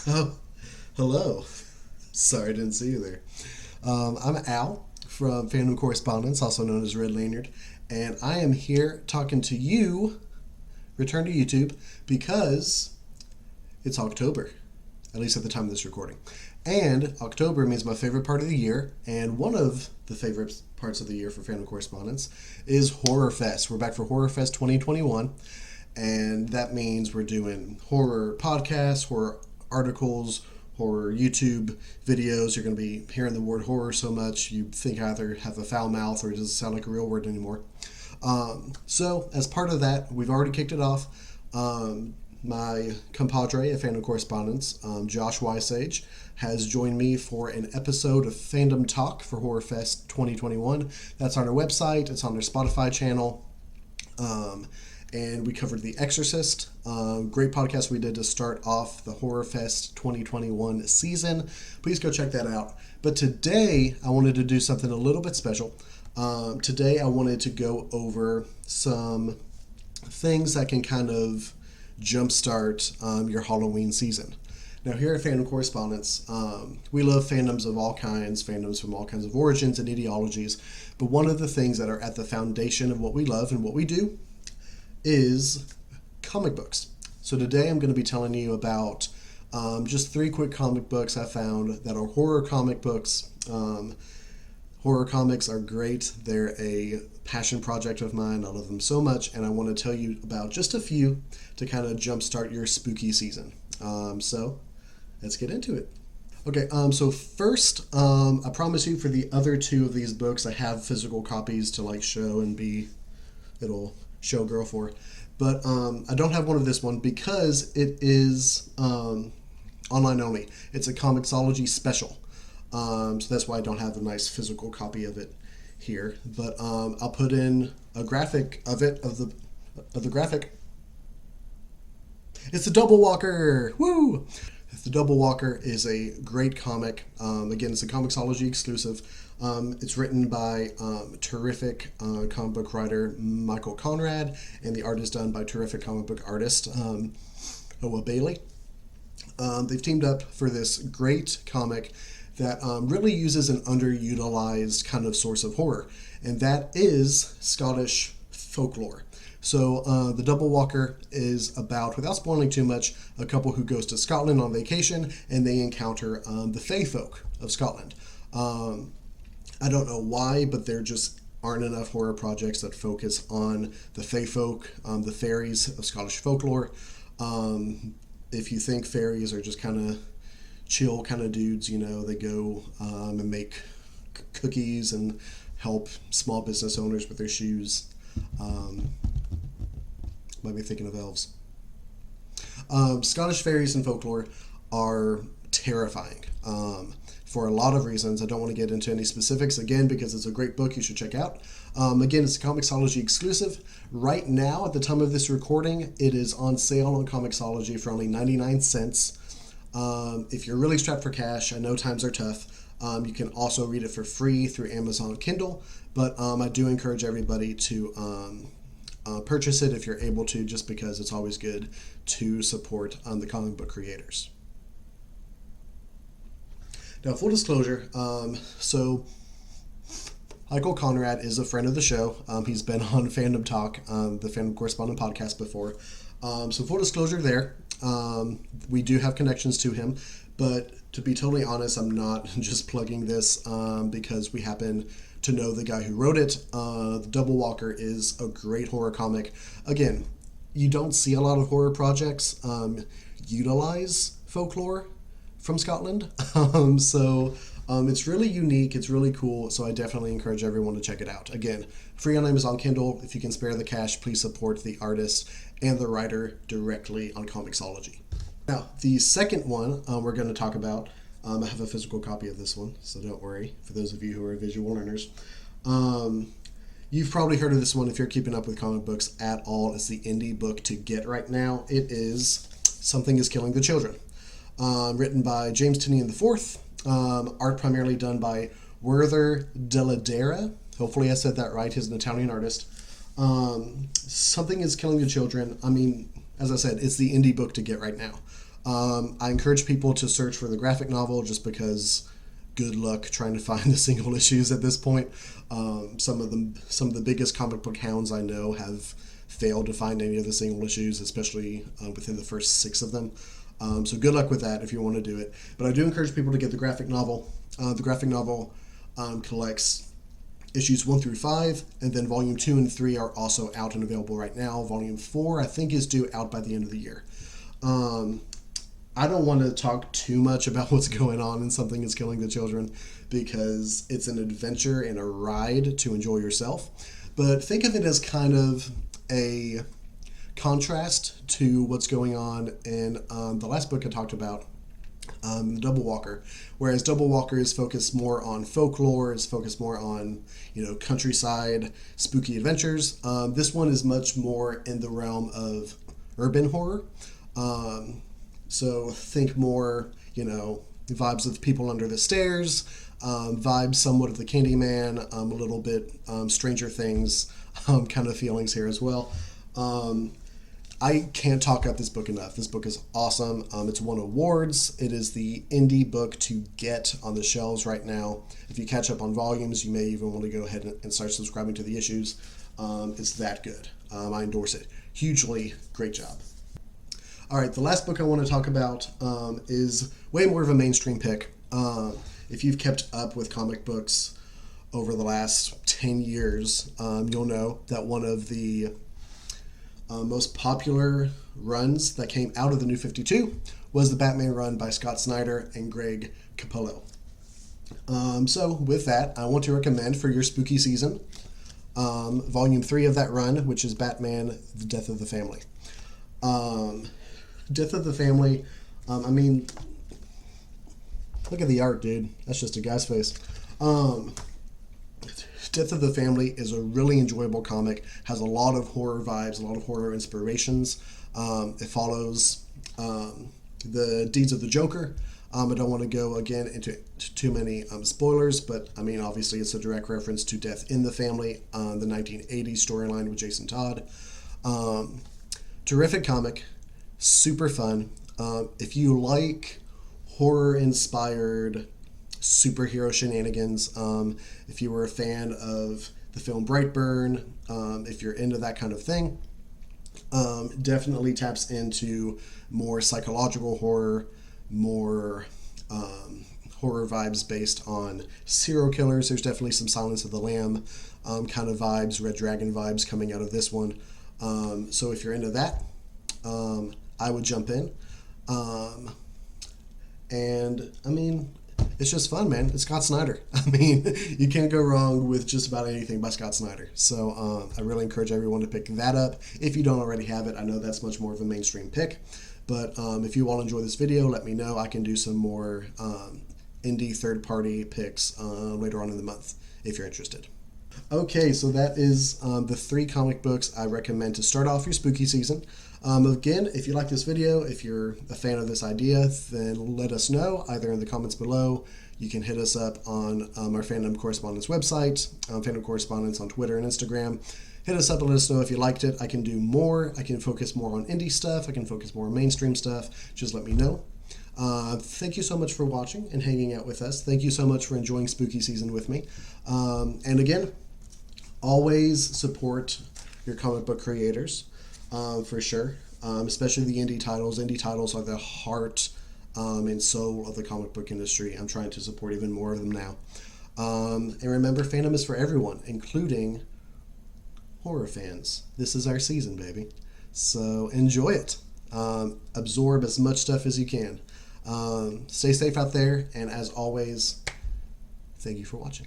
Oh, hello. Sorry, I didn't see you there. I'm Al from Fandom Correspondents, also known as Red Lanyard, and I am here talking to you, return to YouTube, because it's October, at least at the time of this recording. And October means my favorite part of the year, and one of the favorite parts of the year for Fandom Correspondents is Horrorfest. We're back for Horrorfest 2021, and that means we're doing horror podcasts, horror articles, horror YouTube videos. You're going to be hearing the word horror so much you think I either have a foul mouth or it doesn't sound like a real word anymore. So, as part of that, we've already kicked it off. My compadre at Fandom Correspondence, Josh Weissage, has joined me for an episode of Fandom Talk for Horrorfest 2021. That's on our website, it's on their Spotify channel. And we covered The Exorcist. Great podcast we did to start off the Horrorfest 2021 season. Please go check that out. But today, I wanted to do something a little bit special. Today, I wanted to go over some things that can kind of jumpstart your Halloween season. Now, here at Fandom Correspondence, we love fandoms of all kinds, fandoms from all kinds of origins and ideologies. But one of the things that are at the foundation of what we love and what we do is comic books. So today I'm going to be telling you about just 3 quick comic books I found that are horror comic books. Horror comics are great. They're a passion project of mine. I love them so much, and I want to tell you about just a few to kind of jumpstart your spooky season. So let's get into it. Okay, so first, I promise you for the other 2 of these books, I have physical copies to like show and be little showgirl for. But I don't have one of this one because it is online only. It's a Comixology special. So that's why I don't have a nice physical copy of it here. But I'll put in a graphic of it, of the graphic. It's the Double Walker! Woo! The Double Walker is a great comic. Again, it's a Comixology exclusive. It's written by terrific comic book writer Michael Conrad, and the art is done by terrific comic book artist Owa Bailey. They've teamed up for this great comic that really uses an underutilized kind of source of horror, and that is Scottish folklore. So the Double Walker is about, without spoiling too much, a couple who goes to Scotland on vacation, and they encounter the Fae folk of Scotland. I don't know why, but there just aren't enough horror projects that focus on the Fae folk, the fairies of Scottish folklore. If you think fairies are just kind of chill kind of dudes, you know, they go and make cookies and help small business owners with their shoes. Might be thinking of elves. Scottish fairies and folklore are terrifying for a lot of reasons. I don't want to get into any specifics again because it's a great book you should check out. Again, it's a Comixology exclusive. Right now, at the time of this recording, it is on sale on Comixology for only 99 cents. If you're really strapped for cash, I know times are tough. You can also read it for free through Amazon Kindle, but I do encourage everybody to purchase it if you're able to, just because it's always good to support the comic book creators. Now, full disclosure, so Michael Conrad is a friend of the show. He's been on Fandom Talk, the Fandom Correspondent podcast before. So full disclosure there, we do have connections to him, but to be totally honest, I'm not just plugging this because we happen to know the guy who wrote it. The Double Walker is a great horror comic. Again, you don't see a lot of horror projects utilize folklore from Scotland. So it's really unique. It's really cool. So I definitely encourage everyone to check it out. Again, free on Amazon Kindle. If you can spare the cash, please support the artist and the writer directly on Comixology. Now, the second one we're going to talk about, I have a physical copy of this one, so don't worry, for those of you who are visual learners. You've probably heard of this one if you're keeping up with comic books at all. It's the indie book to get right now. It is Something is Killing the Children. Written by James Tynion IV. Art primarily done by Werther Deladera. Hopefully I said that right. He's an Italian artist. Something is Killing the Children. I mean, as I said, it's the indie book to get right now. I encourage people to search for the graphic novel just because good luck trying to find the single issues at this point. Some of the biggest comic book hounds I know have failed to find any of the single issues, especially within the first 6 of them. So good luck with that if you want to do it. But I do encourage people to get the graphic novel. The graphic novel collects issues 1 through 5, and then volume 2 and 3 are also out and available right now. Volume 4, I think, is due out by the end of the year. I don't want to talk too much about what's going on in Something Is Killing the Children because it's an adventure and a ride to enjoy yourself. But think of it as kind of a contrast to what's going on in the last book I talked about, Double Walker. Whereas Double Walker is focused more on folklore, is focused more on, countryside, spooky adventures. This one is much more in the realm of urban horror. So think more, vibes of People Under the Stairs, vibes somewhat of the Candyman, a little bit Stranger Things kind of feelings here as well. I can't talk up this book enough. This book is awesome. It's won awards. It is the indie book to get on the shelves right now. If you catch up on volumes, you may even want to go ahead and start subscribing to the issues. It's that good. I endorse it hugely. Great job. All right, the last book I want to talk about is way more of a mainstream pick. If you've kept up with comic books over the last 10 years, you'll know that one of the most popular runs that came out of the New 52 was the Batman run by Scott Snyder and Greg Capullo. So with that, I want to recommend for your spooky season, Volume 3 of that run, which is Batman, The Death of the Family. Death of the Family, look at the art, dude. That's just a guy's face. Death of the Family is a really enjoyable comic, has a lot of horror vibes, a lot of horror inspirations. It follows the deeds of the Joker. I don't want to go again into too many spoilers, but obviously it's a direct reference to Death in the Family, the 1980s storyline with Jason Todd. Terrific comic, super fun. If you like horror-inspired superhero shenanigans, if you were a fan of the film Brightburn, if you're into that kind of thing, definitely taps into more psychological horror, more horror vibes based on serial killers. There's definitely some Silence of the Lamb kind of vibes, Red Dragon vibes coming out of this one. So if you're into that, I would jump in. It's just fun, man. It's Scott Snyder. You can't go wrong with just about anything by Scott Snyder. So I really encourage everyone to pick that up. If you don't already have it, I know that's much more of a mainstream pick. But if you all enjoy this video, let me know. I can do some more indie third-party picks later on in the month if you're interested. Okay, so that is the 3 comic books I recommend to start off your spooky season. Again, if you like this video, if you're a fan of this idea, then let us know either in the comments below. You can hit us up on our Fandom Correspondents website, Fandom Correspondents on Twitter and Instagram. Hit us up and let us know if you liked it. I can do more. I can focus more on indie stuff. I can focus more on mainstream stuff. Just let me know. Thank you so much for watching and hanging out with us. Thank you so much for enjoying spooky season with me. And again, always support your comic book creators, for sure, especially the indie titles. Indie titles are the heart and soul of the comic book industry. I'm trying to support even more of them now. And remember, fandom is for everyone, including horror fans. This is our season, baby. So enjoy it. Absorb as much stuff as you can. Stay safe out there, and as always, thank you for watching.